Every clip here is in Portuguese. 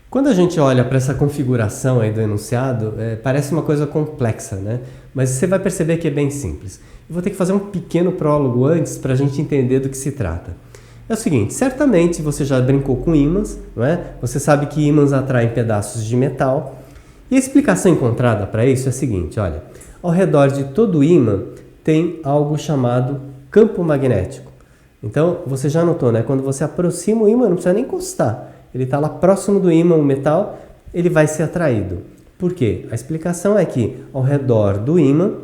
Quando a gente olha para essa configuração aí do enunciado, parece uma coisa complexa, né? Mas você vai perceber que é bem simples. Eu vou ter que fazer um pequeno prólogo antes para a gente entender do que se trata. É o seguinte, certamente você já brincou com ímãs, não é? Você sabe que ímãs atraem pedaços de metal. E a explicação encontrada para isso é a seguinte, olha, ao redor de todo ímã tem algo chamado campo magnético. Então, você já notou, né? Quando você aproxima o ímã, não precisa nem encostar. Ele está lá próximo do ímã, o metal, ele vai ser atraído. Por quê? A explicação é que ao redor do ímã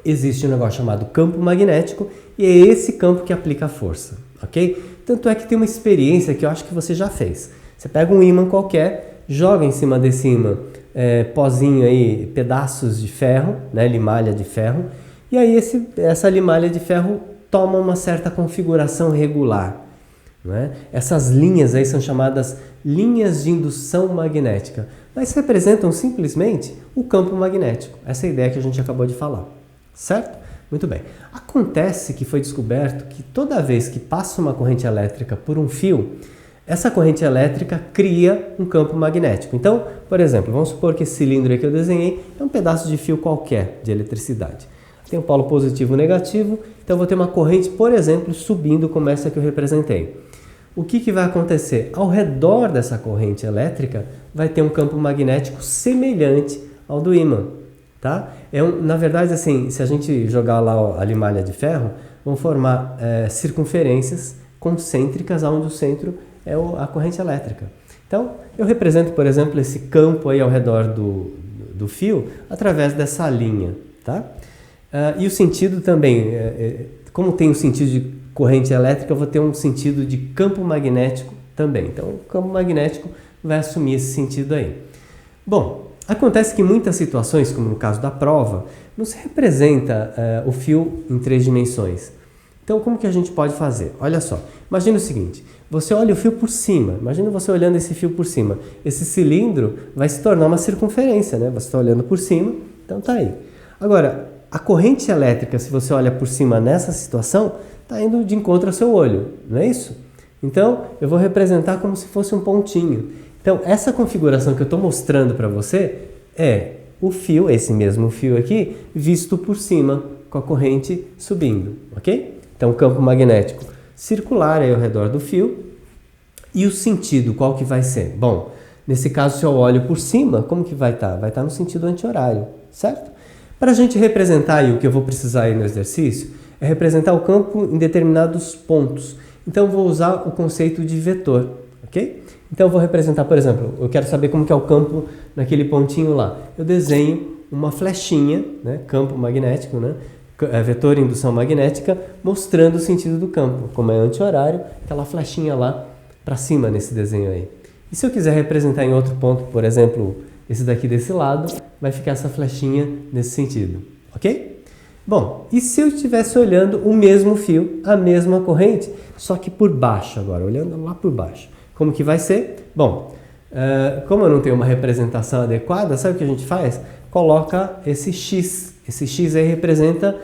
existe um negócio chamado campo magnético e é esse campo que aplica a força, ok? Tanto é que tem uma experiência que eu acho que você já fez. Você pega um ímã qualquer, joga em cima desse ímã pozinho aí, pedaços de ferro, né, limalha de ferro, e aí essa limalha de ferro toma uma certa configuração regular. Não é? Essas linhas aí são chamadas linhas de indução magnética, mas representam simplesmente o campo magnético. Essa é a ideia que a gente acabou de falar, certo? Muito bem. Acontece que foi descoberto que toda vez que passa uma corrente elétrica por um fio, essa corrente elétrica cria um campo magnético. Então, por exemplo, vamos supor que esse cilindro aí que eu desenhei é um pedaço de fio qualquer de eletricidade. Tem um polo positivo e negativo, então eu vou ter uma corrente, por exemplo, subindo como essa que eu representei. O que vai acontecer? Ao redor dessa corrente elétrica vai ter um campo magnético semelhante ao do ímã. Tá? Na verdade, assim, se a gente jogar lá a limalha de ferro, vão formar circunferências concêntricas onde o centro é a corrente elétrica. Então, eu represento, por exemplo, esse campo aí ao redor do fio através dessa linha. Tá? E o sentido também, como tem o sentido de corrente elétrica, eu vou ter um sentido de campo magnético também. Então, o campo magnético vai assumir esse sentido aí. Bom, acontece que em muitas situações, como no caso da prova, não se representa o fio em 3 dimensões. Então, como que a gente pode fazer? Olha só, imagina o seguinte, você olha o fio por cima, imagina você olhando esse fio por cima. Esse cilindro vai se tornar uma circunferência, né? Você está olhando por cima, então tá aí. Agora, a corrente elétrica, se você olha por cima nessa situação, está indo de encontro ao seu olho, não é isso? Então, eu vou representar como se fosse um pontinho. Então, essa configuração que eu estou mostrando para você é o fio, esse mesmo fio aqui, visto por cima, com a corrente subindo, ok? Então, o campo magnético circular aí ao redor do fio. E o sentido, qual que vai ser? Bom, nesse caso, se eu olho por cima, como que vai estar? Vai estar no sentido anti-horário, certo? Para a gente representar aí o que eu vou precisar aí no exercício, é representar o campo em determinados pontos. Então, eu vou usar o conceito de vetor, ok? Então, eu vou representar, por exemplo, eu quero saber como que é o campo naquele pontinho lá. Eu desenho uma flechinha, né, campo magnético, né, vetor indução magnética, mostrando o sentido do campo. Como é anti-horário, aquela flechinha lá para cima nesse desenho aí. E se eu quiser representar em outro ponto, por exemplo, esse daqui desse lado, vai ficar essa flechinha nesse sentido, ok? Bom, e se eu estivesse olhando o mesmo fio, a mesma corrente, só que por baixo agora, olhando lá por baixo, como que vai ser? Bom, como eu não tenho uma representação adequada, sabe o que a gente faz? Coloca esse X. Esse X aí representa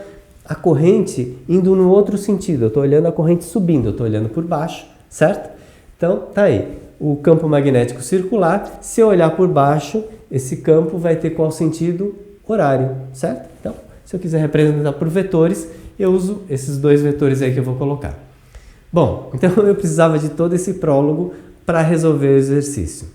a corrente indo no outro sentido. Eu estou olhando a corrente subindo, eu estou olhando por baixo, certo? Então, tá aí. O campo magnético circular, se eu olhar por baixo, esse campo vai ter qual sentido? Horário, certo? Então, se eu quiser representar por vetores, eu uso esses 2 vetores aí que eu vou colocar. Bom, então eu precisava de todo esse prólogo para resolver o exercício.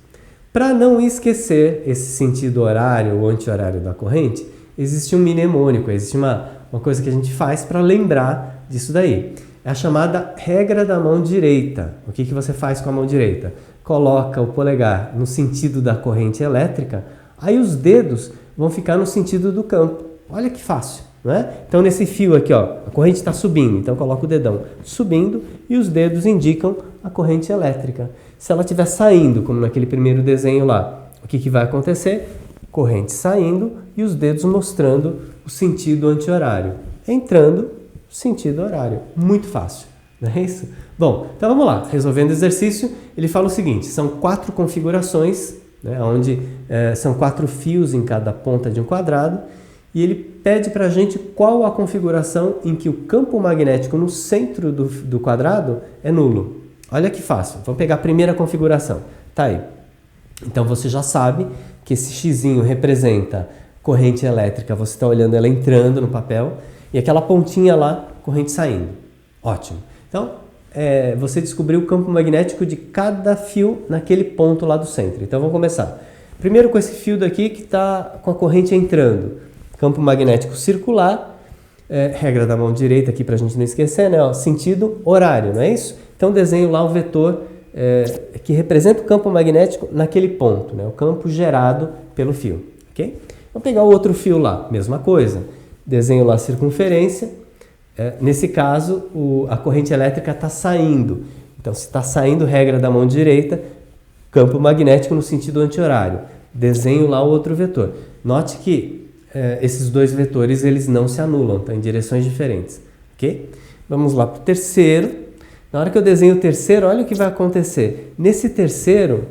Para não esquecer esse sentido horário ou anti-horário da corrente, existe um mnemônico, existe uma coisa que a gente faz para lembrar disso daí. É a chamada regra da mão direita. O que você faz com a mão direita? Coloca o polegar no sentido da corrente elétrica, aí os dedos vão ficar no sentido do campo. Olha que fácil, não é? Então nesse fio aqui, ó, a corrente está subindo, então coloca o dedão subindo e os dedos indicam a corrente elétrica. Se ela estiver saindo, como naquele primeiro desenho lá, o que vai acontecer? Corrente saindo e os dedos mostrando o sentido anti-horário. Entrando, sentido horário. Muito fácil, não é isso? Bom, então vamos lá. Resolvendo o exercício, ele fala o seguinte, são 4 configurações, né, onde são 4 fios em cada ponta de um quadrado, e ele pede para a gente qual a configuração em que o campo magnético no centro do quadrado é nulo. Olha que fácil. Vamos pegar a primeira configuração. Tá aí. Então você já sabe que esse xizinho representa corrente elétrica, você está olhando ela entrando no papel, e aquela pontinha lá, corrente saindo. Ótimo. Então, você descobriu o campo magnético de cada fio naquele ponto lá do centro. Então vamos começar. Primeiro com esse fio daqui que está com a corrente entrando. Campo magnético circular, regra da mão direita aqui para a gente não esquecer, né? Ó, sentido horário, não é isso? Então desenho lá o vetor que representa o campo magnético naquele ponto, né? O campo gerado pelo fio, ok? Vamos pegar o outro fio lá, mesma coisa. Desenho lá a circunferência. Nesse caso, a corrente elétrica está saindo. Então, se está saindo, regra da mão direita, campo magnético no sentido anti-horário. Desenho lá o outro vetor. Note que esses dois vetores eles não se anulam, estão em direções diferentes. Ok? Vamos lá para o terceiro. Na hora que eu desenho o terceiro, olha o que vai acontecer. Nesse terceiro,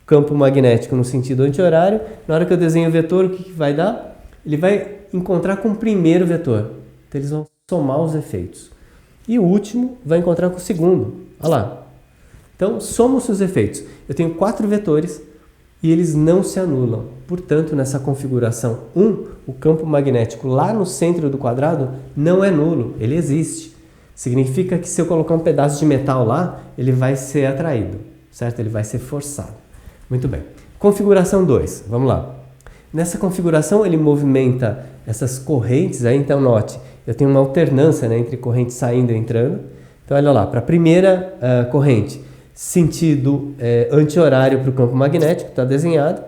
campo magnético no sentido anti-horário, na hora que eu desenho o vetor, o que vai dar? Ele vai encontrar com o primeiro vetor. Então, eles vão somar os efeitos. E o último vai encontrar com o segundo. Olha lá. Então, somam-se os efeitos. Eu tenho 4 vetores e eles não se anulam. Portanto, nessa configuração 1, o campo magnético lá no centro do quadrado não é nulo, ele existe. Significa que se eu colocar um pedaço de metal lá, ele vai ser atraído, certo? Ele vai ser forçado. Muito bem. Configuração 2, vamos lá. Nessa configuração ele movimenta essas correntes, aí, então note, eu tenho uma alternância, né, entre corrente saindo e entrando. Então olha lá, para a primeira corrente, sentido anti-horário para o campo magnético, está desenhado.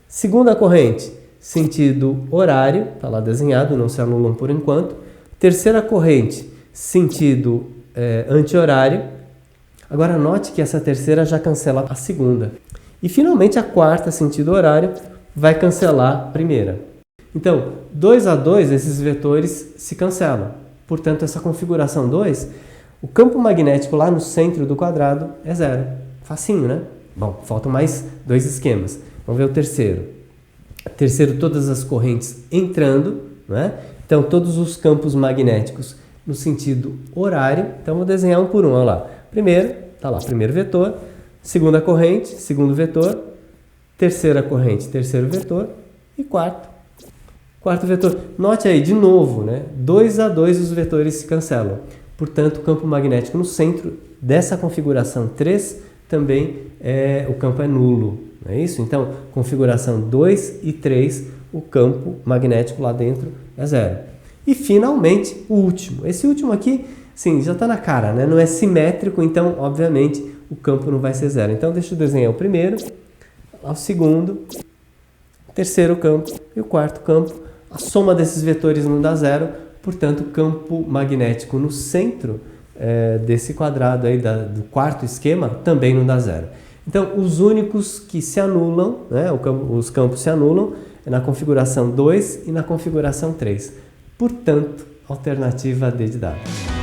Segunda corrente, sentido horário, está lá desenhado, não se anulam por enquanto. Terceira corrente, sentido anti-horário. Agora note que essa terceira já cancela a segunda. E finalmente a quarta, sentido horário, vai cancelar a primeira. Então, 2 a 2, esses vetores se cancelam. Portanto, essa configuração 2, o campo magnético lá no centro do quadrado é 0. Facinho, né? Bom, faltam mais 2 esquemas. Vamos ver o terceiro. Terceiro, todas as correntes entrando, né? Então, todos os campos magnéticos no sentido horário. Então, vou desenhar um por um. Olha lá. Primeiro, tá lá, primeiro vetor. Segunda corrente, segundo vetor. Terceira corrente, terceiro vetor. E quarto vetor. Note aí, de novo, né? 2 a 2 os vetores se cancelam. Portanto, o campo magnético no centro dessa configuração 3 também o campo é nulo. Não é isso? Então, configuração 2 e 3, o campo magnético lá dentro é 0. E, finalmente, o último. Esse último aqui, sim, já está na cara, né? Não é simétrico, então, obviamente, o campo não vai ser 0. Então, deixa eu desenhar o primeiro, o segundo, o terceiro campo e o quarto campo. A soma desses vetores não dá 0, portanto, o campo magnético no centro desse quadrado aí do quarto esquema também não dá 0. Então, os únicos que se anulam, né, os campos se anulam, é na configuração 2 e na configuração 3. Portanto, alternativa D de dado.